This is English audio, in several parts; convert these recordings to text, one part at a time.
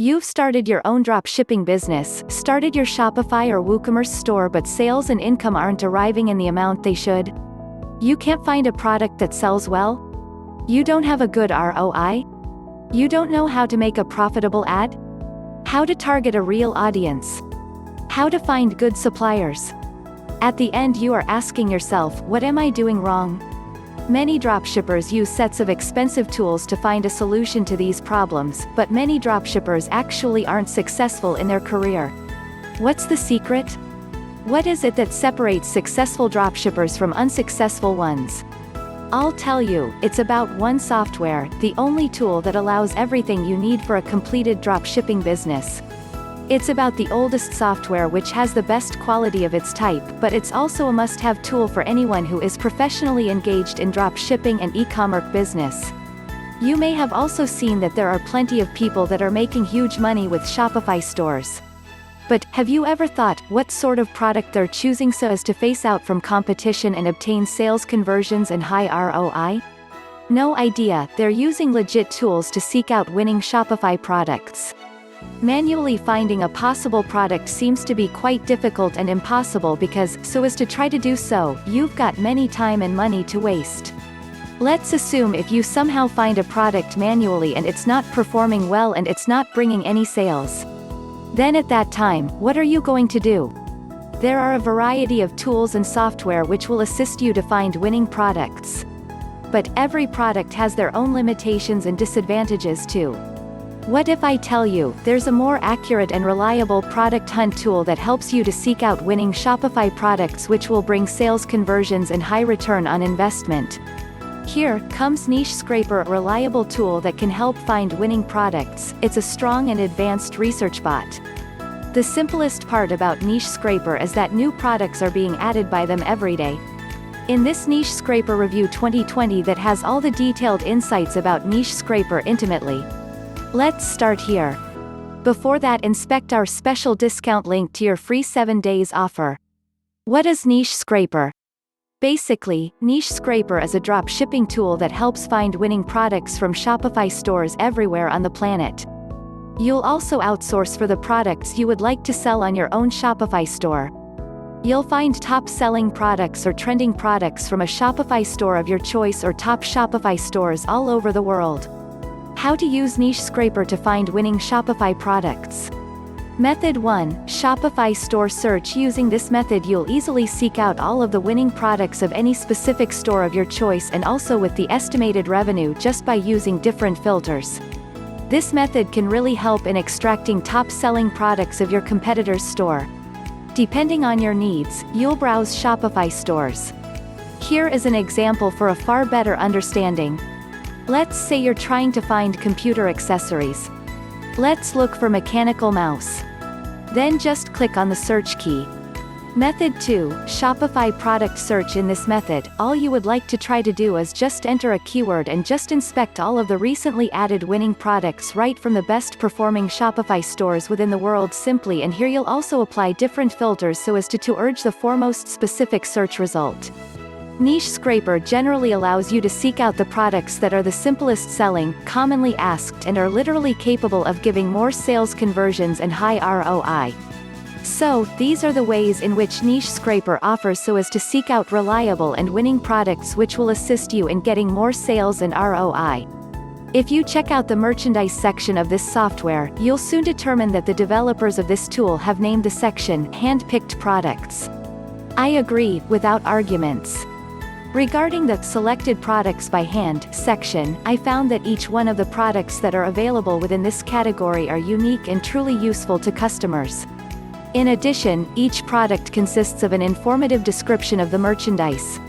You've started your own dropshipping business, started your Shopify or WooCommerce store, but sales and income aren't arriving in the amount they should. You can't find a product that sells well? You don't have a good ROI? You don't know how to make a profitable ad? How to target a real audience? How to find good suppliers? At the end, you are asking yourself, what am I doing wrong? Many dropshippers use sets of expensive tools to find a solution to these problems, but many dropshippers actually aren't successful in their career. What's the secret? What is it that separates successful dropshippers from unsuccessful ones? I'll tell you, it's about one software, the only tool that allows everything you need for a completed dropshipping business. It's about the oldest software which has the best quality of its type, but it's also a must-have tool for anyone who is professionally engaged in dropshipping and e-commerce business. You may have also seen that there are plenty of people that are making huge money with Shopify stores. But, have you ever thought, what sort of product they're choosing so as to face out from competition and obtain sales conversions and high ROI? No idea, they're using legit tools to seek out winning Shopify products. Manually finding a possible product seems to be quite difficult and impossible because, so as to try to do so, you've got many time and money to waste. Let's assume if you somehow find a product manually and it's not performing well and it's not bringing any sales. Then at that time, what are you going to do? There are a variety of tools and software which will assist you to find winning products. But every product has their own limitations and disadvantages too. What if I tell you, there's a more accurate and reliable product hunt tool that helps you to seek out winning Shopify products which will bring sales conversions and high return on investment? Here comes Niche Scraper, a reliable tool that can help find winning products. It's a strong and advanced research bot. The simplest part about Niche Scraper is that new products are being added by them every day. In this Niche Scraper Review 2020 that has all the detailed insights about Niche Scraper intimately. Let's start here. Before that, inspect our special discount link to your free 7 days offer. What is Niche Scraper? Basically, Niche Scraper is a drop shipping tool that helps find winning products from Shopify stores everywhere on the planet. You'll also outsource for the products you would like to sell on your own Shopify store. You'll find top-selling products or trending products from a Shopify store of your choice or top Shopify stores all over the world. How to use Niche Scraper to find winning Shopify products. Method 1. Shopify store search. Using this method you'll easily seek out all of the winning products of any specific store of your choice and also with the estimated revenue just by using different filters. This method can really help in extracting top-selling products of your competitor's store. Depending on your needs, you'll browse Shopify stores. Here is an example for a far better understanding. Let's say you're trying to find computer accessories. Let's look for mechanical mouse. Then just click on the search key. Method 2. Shopify product search. In this method, all you would like to try to do is just enter a keyword and just inspect all of the recently added winning products right from the best performing Shopify stores within the world simply, and here you'll also apply different filters so as to urge the foremost specific search result. Niche Scraper generally allows you to seek out the products that are the simplest selling, commonly asked, and are literally capable of giving more sales conversions and high ROI. So, these are the ways in which Niche Scraper offers so as to seek out reliable and winning products which will assist you in getting more sales and ROI. If you check out the merchandise section of this software, you'll soon determine that the developers of this tool have named the section Hand-Picked Products. I agree, without arguments. Regarding the Selected Products by Hand section, I found that each one of the products that are available within this category are unique and truly useful to customers. In addition, each product consists of an informative description of the merchandise.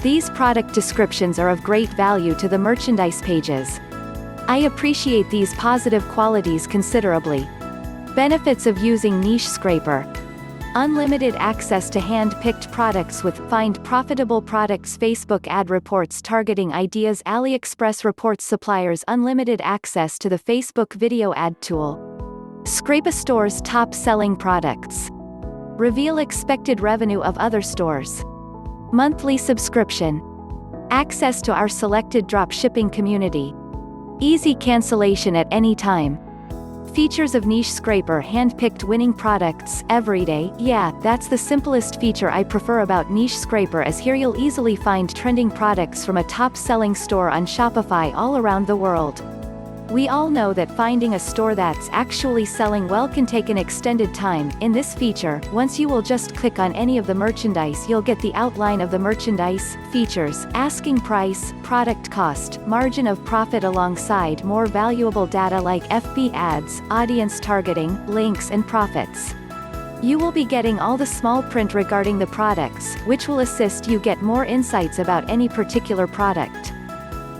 These product descriptions are of great value to the merchandise pages. I appreciate these positive qualities considerably. Benefits of using Niche Scraper. Unlimited access to hand-picked products with Find Profitable Products. Facebook ad reports targeting ideas. AliExpress reports suppliers unlimited access to the Facebook video ad tool. Scrape a store's top-selling products. Reveal expected revenue of other stores. Monthly subscription. Access to our selected drop shipping community. Easy cancellation at any time. Features of Niche Scraper: hand-picked winning products, everyday. Yeah, that's the simplest feature I prefer about Niche Scraper, as here you'll easily find trending products from a top-selling store on Shopify all around the world. We all know that finding a store that's actually selling well can take an extended time. In this feature, once you will just click on any of the merchandise, you'll get the outline of the merchandise, features, asking price, product cost, margin of profit, alongside more valuable data like FB ads, audience targeting, links and profits. You will be getting all the small print regarding the products, which will assist you get more insights about any particular product.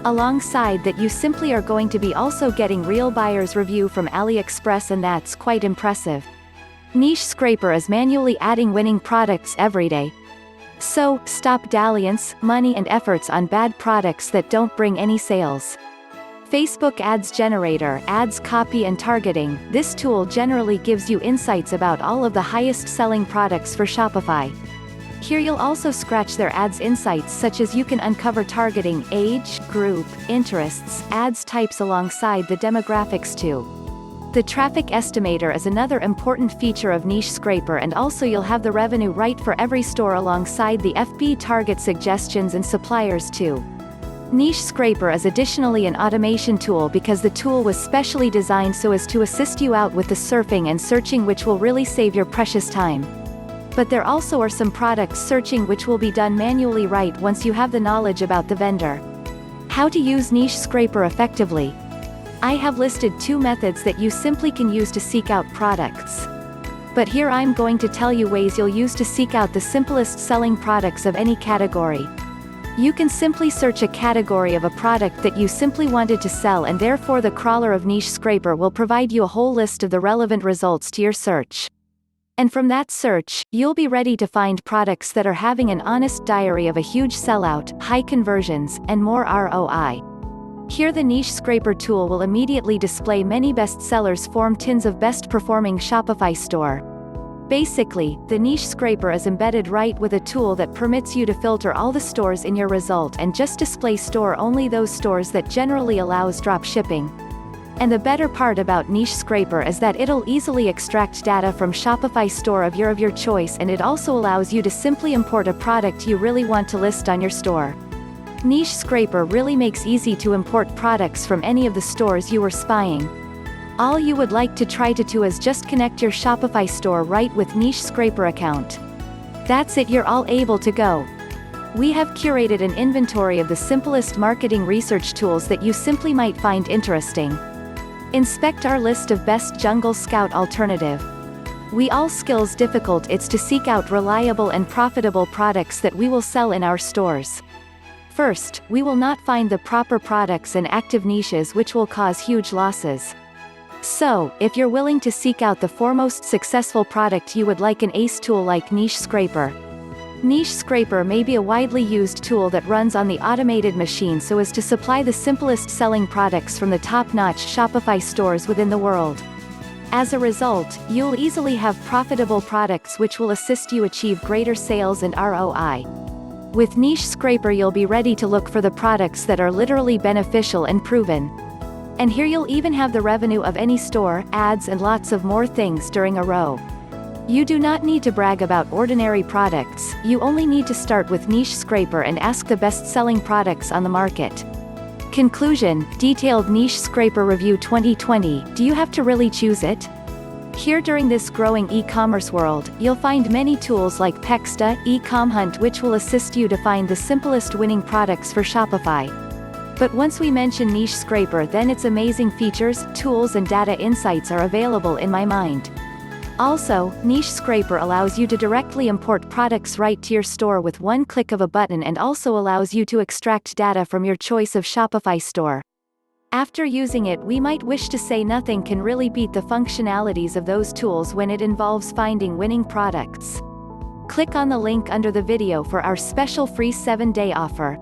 Alongside that, you simply are going to be also getting real buyer's review from AliExpress, and that's quite impressive. Niche Scraper is manually adding winning products every day. So, stop dalliance, money and efforts on bad products that don't bring any sales. Facebook Ads Generator, ads copy and targeting. This tool generally gives you insights about all of the highest selling products for Shopify. Here you'll also scratch their ads insights, such as you can uncover targeting, age, group, interests, ads types alongside the demographics too. The Traffic Estimator is another important feature of Niche Scraper, and also you'll have the revenue right for every store alongside the FB target suggestions and suppliers too. Niche Scraper is additionally an automation tool, because the tool was specially designed so as to assist you out with the surfing and searching, which will really save your precious time. But there also are some product searching which will be done manually right once you have the knowledge about the vendor. How to use Niche Scraper effectively? I have listed 2 methods that you simply can use to seek out products. But here I'm going to tell you ways you'll use to seek out the simplest selling products of any category. You can simply search a category of a product that you simply wanted to sell, and therefore the crawler of Niche Scraper will provide you a whole list of the relevant results to your search. And from that search, you'll be ready to find products that are having an honest diary of a huge sellout, high conversions, and more ROI. Here the Niche Scraper tool will immediately display many bestsellers from tins of best performing Shopify store. Basically, the Niche Scraper is embedded right with a tool that permits you to filter all the stores in your result and just display store only those stores that generally allows drop shipping. And the better part about Niche Scraper is that it'll easily extract data from Shopify store of your choice, and it also allows you to simply import a product you really want to list on your store. Niche Scraper really makes easy to import products from any of the stores you were spying. All you would like to try to do is just connect your Shopify store right with Niche Scraper account. That's it, you're all able to go. We have curated an inventory of the simplest marketing research tools that you simply might find interesting. Inspect our list of best Jungle Scout alternative. We all skills difficult it's to seek out reliable and profitable products that we will sell in our stores. First, we will not find the proper products in active niches, which will cause huge losses. So, if you're willing to seek out the foremost successful product, you would like an ace tool like Niche Scraper. Niche Scraper may be a widely used tool that runs on the automated machine so as to supply the simplest selling products from the top-notch Shopify stores within the world. As a result, you'll easily have profitable products which will assist you achieve greater sales and ROI. With Niche Scraper you'll be ready to look for the products that are literally beneficial and proven. And here you'll even have the revenue of any store, ads and lots of more things during a row. You do not need to brag about ordinary products, you only need to start with Niche Scraper and ask the best-selling products on the market. Conclusion: detailed Niche Scraper review 2020. Do you have to really choose it? Here, during this growing e-commerce world, you'll find many tools like Pexta, Ecom Hunt, which will assist you to find the simplest winning products for Shopify. But once we mention Niche Scraper, then its amazing features, tools and data insights are available in my mind. Also, Niche Scraper allows you to directly import products right to your store with one click of a button, and also allows you to extract data from your choice of Shopify store. After using it, we might wish to say nothing can really beat the functionalities of those tools when it involves finding winning products. Click on the link under the video for our special free 7-day offer.